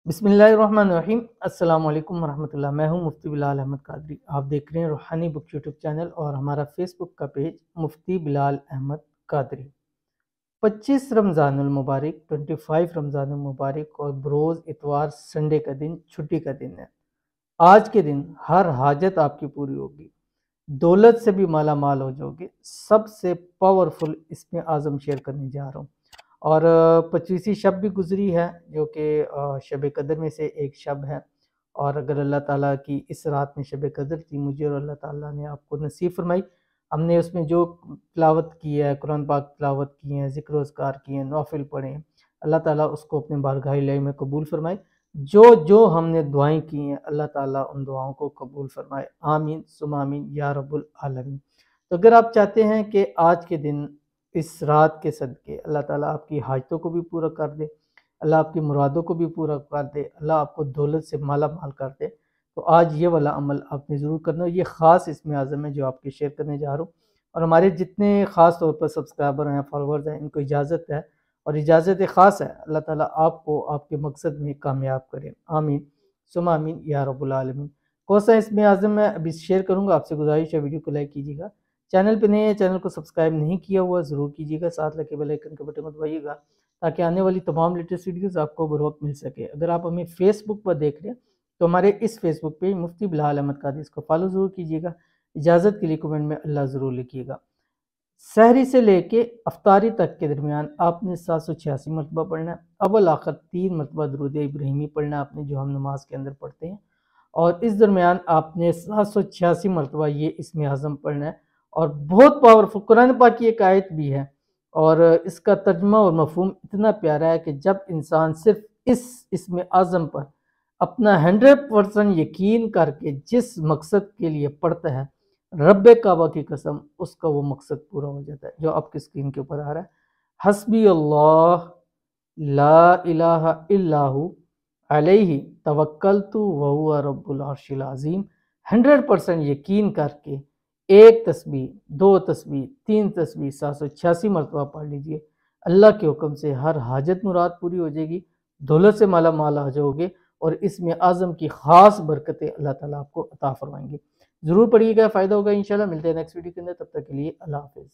बिस्मिल्लाहिर्रहमानिर्रहीम। अस्सलाम वालेकुम वरहमतुल्लाह। मैं हूं मुफ्ती बिलाल अहमद कादरी। आप देख रहे हैं रूहानी बुक यूट्यूब चैनल और हमारा फेसबुक का पेज मुफ्ती बिलाल अहमद कादरी। 25 रमज़ानुल मुबारक 25 रमज़ानुल मुबारक और बरोज़ इतवार संडे का दिन छुट्टी का दिन है। आज के दिन हर हाजत आपकी पूरी होगी, दौलत से भी माला माल हो जाओगे। सबसे पावरफुल इसमें आज़म शेयर करने जा रहा हूँ और 25वीं शब भी गुजरी है जो कि शब कदर में से एक शब है। और अगर अल्लाह ताला की इस रात में शब कदर थी, मुझे और अल्लाह ताला ने आपको नसीब फरमाई, हमने उसमें जो तिलावत की है, कुरान पाक तिलावत की है, ज़िक्र अज़कार किए हैं, नवाफिल पढ़े हैं, अल्लाह ताला उसको अपने बारगाह इलाही में कबूल फरमाए। जो जो हमने दुआएं की हैं अल्लाह ताला उन दुआओं को कबूल फरमाए। आमीन सुम आमीन या रब्बुल आलमीन। तो अगर आप चाहते हैं कि आज के दिन इस रात के सदके अल्लाह ताला आपकी हाजतों को भी पूरा कर दे, अल्लाह आपकी मुरादों को भी पूरा कर दे, अल्लाह आपको दौलत से माला माल कर दे, तो आज ये वाला अमल आपने ज़रूर करना है। ये ख़ास इसमें आज़म है जो आपके शेयर करने जा रहा हूँ। और हमारे जितने ख़ास तौर पर सब्सक्राइबर हैं, फॉलोअर्स हैं, इनको इजाज़त है और इजाज़त ख़ास है, अल्लाह ताला आपको आपके मकसद में कामयाब करे। आमीन सुम आमीन या रब्बुल आलमीन। कौन सा इसमें आज़म मैं अभी शेयर करूँगा, आपसे गुजारिश है वीडियो को लाइक कीजिएगा। चैनल पे नए हैं, चैनल को सब्सक्राइब नहीं किया हुआ ज़रूर कीजिएगा, साथ लगे बेल आइकन के बटन को दबाइएगा ताकि आने वाली तमाम लेटेस्ट वीडियोस आपको बर वक्त मिल सके। अगर आप हमें फेसबुक पर देख रहे हैं तो हमारे इस फेसबुक पेज मुफ्ती बिलाल अहमद कादरी, इसको फॉलो ज़रूर कीजिएगा। इजाज़त के लिए कमेंट में अल्लाह ज़रूर लिखिएगा। सहरी से लेके अफ्तारी तक के दरमियान आपने 786 मरतबा पढ़ना है। अव्वल आखिर 3 मरतबा दुरूद इब्राहिमी पढ़ना है आपने, जो हम नमाज के अंदर पढ़ते हैं। और इस दरमियान आपने 786 मरतबा ये इसमें आज़म पढ़ना है। और बहुत पावरफुल कुरान पाक की एक आयत भी है और इसका तर्जुमा और मफहूम इतना प्यारा है कि जब इंसान सिर्फ इसमें आज़म पर अपना 100% यकीन करके जिस मकसद के लिए पढ़ता है, रब्बे काबा की कसम उसका वो मकसद पूरा हो जाता है। जो आपकी स्क्रीन के ऊपर आ रहा है, हस्बी अल्लाह ला इलाहा इल्लाहु अलैहि तवक्कलतु व हुवा रब्बुल अर्शिल अज़ीम। 100% यकीन करके एक तस्बीह, दो तस्बीह, तीन तस्बीह 786 मरतबा पढ़ लीजिए। अल्लाह के हुक्म से हर हाजत मुराद पूरी हो जाएगी, दौलत से माला माल हो जाओगे और इसमें आज़म की ख़ास बरकतें अल्लाह ताला आपको अता फरमाएंगे। ज़रूर पढ़िएगा, फ़ायदा होगा इंशाल्लाह। मिलते हैं नेक्स्ट वीडियो के अंदर, तब तक के लिए अल्लाह हाफ़िज़।